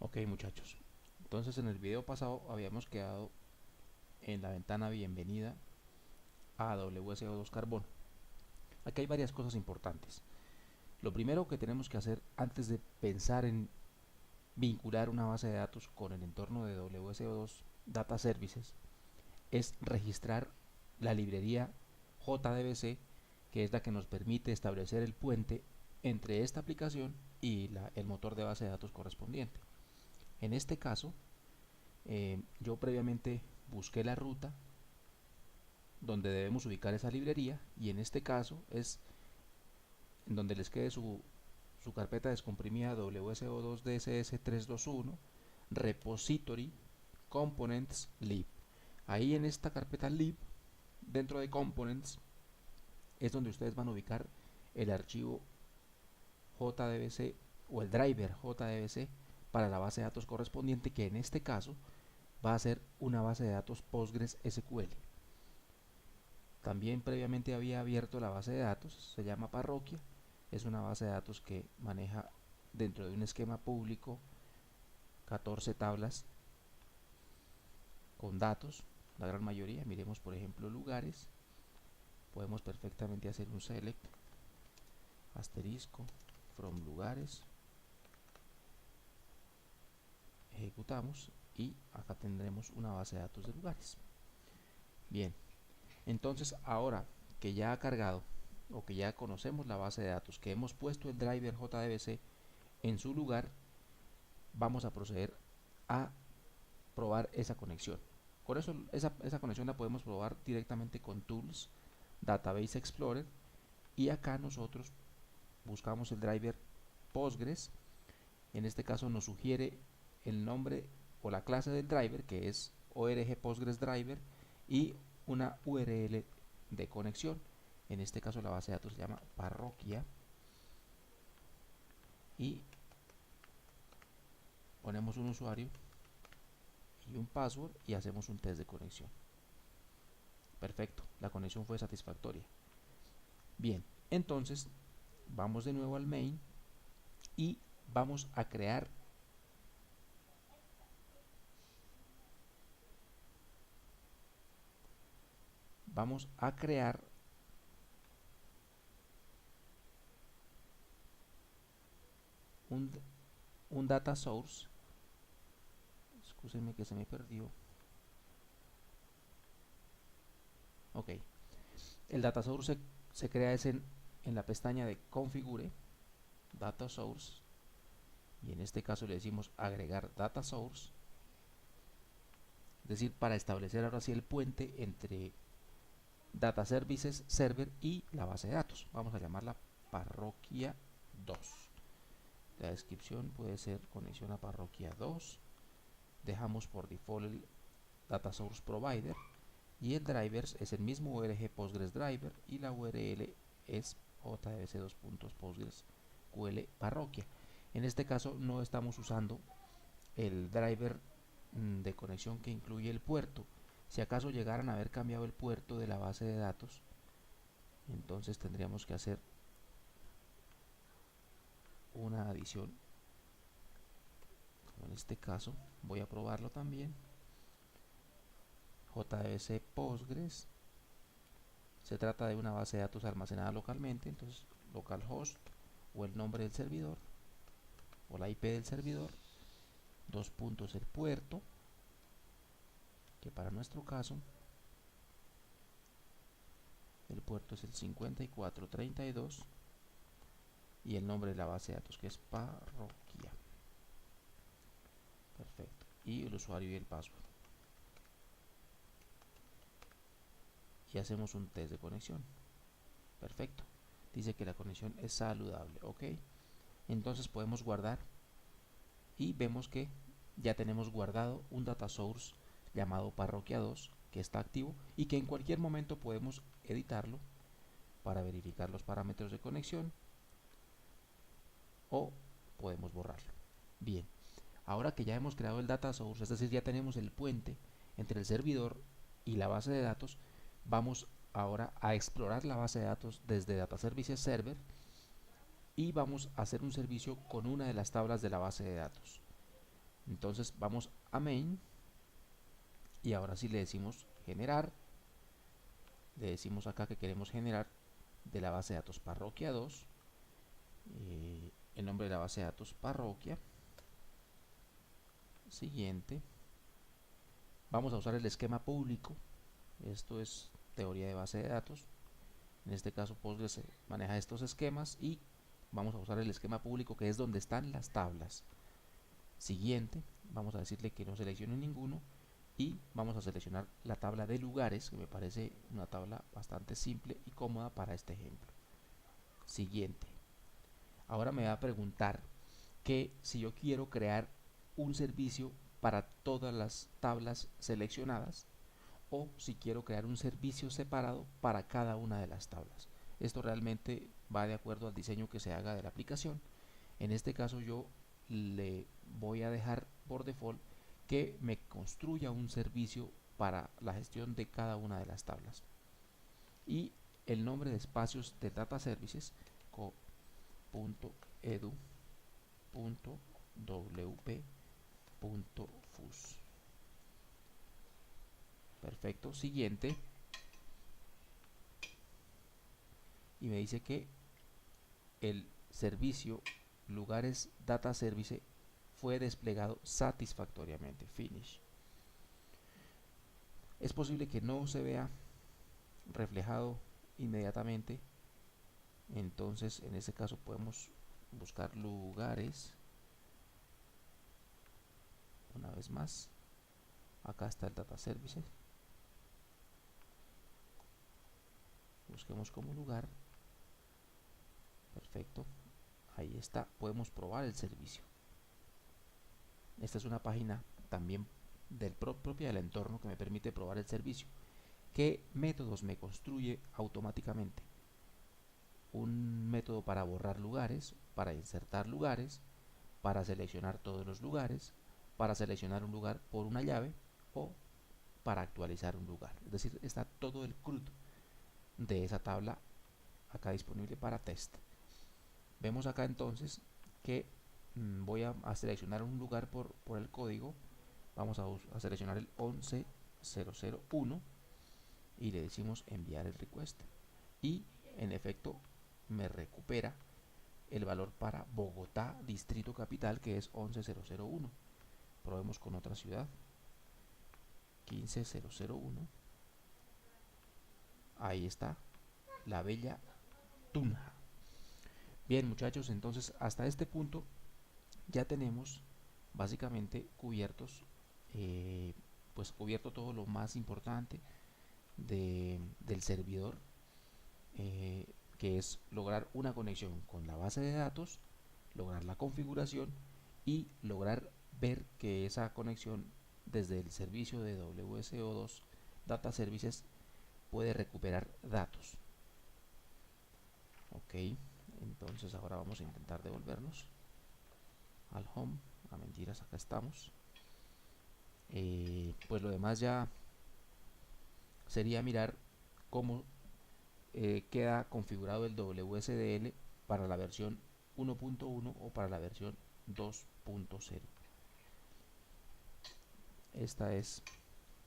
Ok, muchachos, entonces en el video pasado habíamos quedado en la ventana bienvenida a WSO2 Carbón. Aquí hay varias cosas importantes. Lo primero que tenemos que hacer antes de pensar en vincular una base de datos con el entorno de WSO2 Data Services es registrar la librería JDBC, que es la que nos permite establecer el puente entre esta aplicación y el motor de base de datos correspondiente. En este caso, yo previamente busqué la ruta donde debemos ubicar esa librería, y en este caso es en donde les quede su carpeta descomprimida WSO2 DSS 321 repository components lib. Ahí en esta carpeta lib, dentro de components, es donde ustedes van a ubicar el archivo JDBC o el driver JDBC para la base de datos correspondiente, que en este caso va a ser una base de datos Postgres SQL. También previamente había abierto la base de datos, se llama Parroquia, es una base de datos que maneja dentro de un esquema público 14 tablas con datos, la gran mayoría. Miremos por ejemplo lugares, podemos perfectamente hacer un select asterisco from lugares, ejecutamos y acá tendremos una base de datos de lugares. Bien, entonces ahora que ya ha cargado o que ya conocemos la base de datos, que hemos puesto el driver JDBC en su lugar, vamos a proceder a probar esa conexión. Por eso esa conexión la podemos probar directamente con Tools, Database Explorer, y acá nosotros buscamos el driver Postgres. En este caso nos sugiere el nombre o la clase del driver, que es org Postgres Driver, y una URL de conexión. En este caso la base de datos se llama Parroquia, y ponemos un usuario y un password y hacemos un test de conexión. Perfecto, la conexión fue satisfactoria. Bien, entonces vamos de nuevo al main y vamos a crear un, un data source. Excúsenme que se me perdió. Ok, el data source se crea en la pestaña de configure data source, y en este caso le decimos agregar data source, es decir, para establecer ahora sí el puente entre data services server y la base de datos. Vamos a llamarla parroquia 2. La descripción puede ser conexión a parroquia 2. Dejamos por default el data source provider, y el drivers es el mismo org Postgres Driver, y la URL es jdbc2.postgresql parroquia. En este caso no estamos usando el driver de conexión que incluye el puerto. Si acaso llegaran a haber cambiado el puerto de la base de datos, entonces tendríamos que hacer una adición. Como en este caso, voy a probarlo también. JDBC Postgres, se trata de una base de datos almacenada localmente, entonces localhost o el nombre del servidor o la IP del servidor, dos puntos el puerto, que para nuestro caso el puerto es el 5432, y el nombre de la base de datos, que es parroquia. Perfecto, y el usuario y el password, y hacemos un test de conexión. Perfecto, dice que la conexión es saludable. Ok, entonces podemos guardar y vemos que ya tenemos guardado un data source llamado parroquia 2 que está activo y que en cualquier momento podemos editarlo para verificar los parámetros de conexión, o podemos borrarlo. Bien, ahora que ya hemos creado el data source, es decir, ya tenemos el puente entre el servidor y la base de datos, vamos ahora a explorar la base de datos desde Data Services Server, y vamos a hacer un servicio con una de las tablas de la base de datos. Entonces vamos a main y ahora sí le decimos generar. Le decimos acá que queremos generar de la base de datos parroquia 2, el nombre de la base de datos parroquia. Siguiente, vamos a usar el esquema público. Esto es teoría de base de datos. En este caso Postgres maneja estos esquemas y vamos a usar el esquema público, que es donde están las tablas. Siguiente, vamos a decirle que no seleccione ninguno y vamos a seleccionar la tabla de lugares, que me parece una tabla bastante simple y cómoda para este ejemplo. Siguiente, ahora me va a preguntar que si yo quiero crear un servicio para todas las tablas seleccionadas o si quiero crear un servicio separado para cada una de las tablas. Esto realmente va de acuerdo al diseño que se haga de la aplicación. En este caso yo le voy a dejar por default que me construya un servicio para la gestión de cada una de las tablas. Y el nombre de espacios de Data Services co.edu.wp.fus. Perfecto. Siguiente. Y me dice que el servicio lugares Data Service fue desplegado satisfactoriamente. Finish. Es posible que no se vea reflejado inmediatamente, entonces en este caso podemos buscar lugares. Una vez más, acá está el Data Services, busquemos como lugar. Perfecto, ahí está, podemos probar el servicio. Esta es una página también propia del entorno que me permite probar el servicio. ¿Qué métodos me construye automáticamente? Un método para borrar lugares, para insertar lugares, para seleccionar todos los lugares, para seleccionar un lugar por una llave o para actualizar un lugar. Es decir, está todo el CRUD de esa tabla acá disponible para test. Vemos acá entonces que voy a seleccionar un lugar por el código. Vamos a seleccionar el 11001 y le decimos enviar el request y en efecto me recupera el valor para Bogotá, Distrito Capital, que es 11001. Probemos con otra ciudad, 15001. Ahí está, la bella Tunja. Bien, muchachos, entonces hasta este punto ya tenemos básicamente pues cubierto todo lo más importante del servidor, que es lograr una conexión con la base de datos, lograr la configuración y lograr ver que esa conexión desde el servicio de WSO2 Data Services puede recuperar datos. Ok, entonces ahora vamos a intentar devolvernos al home. A mentiras, acá estamos. Pues lo demás ya sería mirar cómo queda configurado el WSDL para la versión 1.1 o para la versión 2.0. Esta es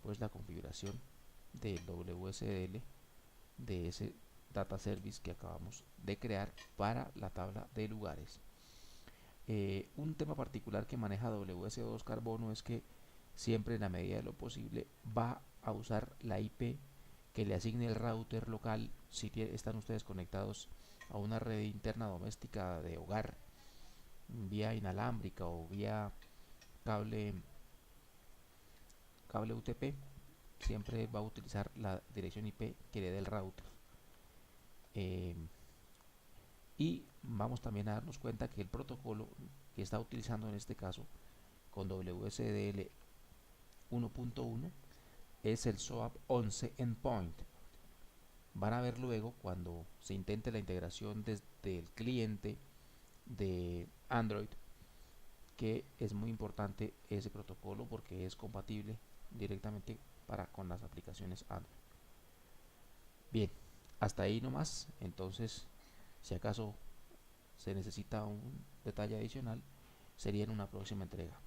pues la configuración del WSDL de ese data service que acabamos de crear para la tabla de lugares. Un tema particular que maneja WSO2 Carbono es que siempre en la medida de lo posible va a usar la IP que le asigne el router local si están ustedes conectados a una red interna doméstica de hogar vía inalámbrica o vía cable UTP. Siempre va a utilizar la dirección IP que le dé el router. Y vamos también a darnos cuenta que el protocolo que está utilizando en este caso con WSDL 1.1 es el SOAP 11 Endpoint. Van a ver luego cuando se intente la integración desde el cliente de Android que es muy importante ese protocolo porque es compatible directamente con las aplicaciones Android. Bien, hasta ahí nomás. Entonces, si acaso se necesita un detalle adicional, sería en una próxima entrega.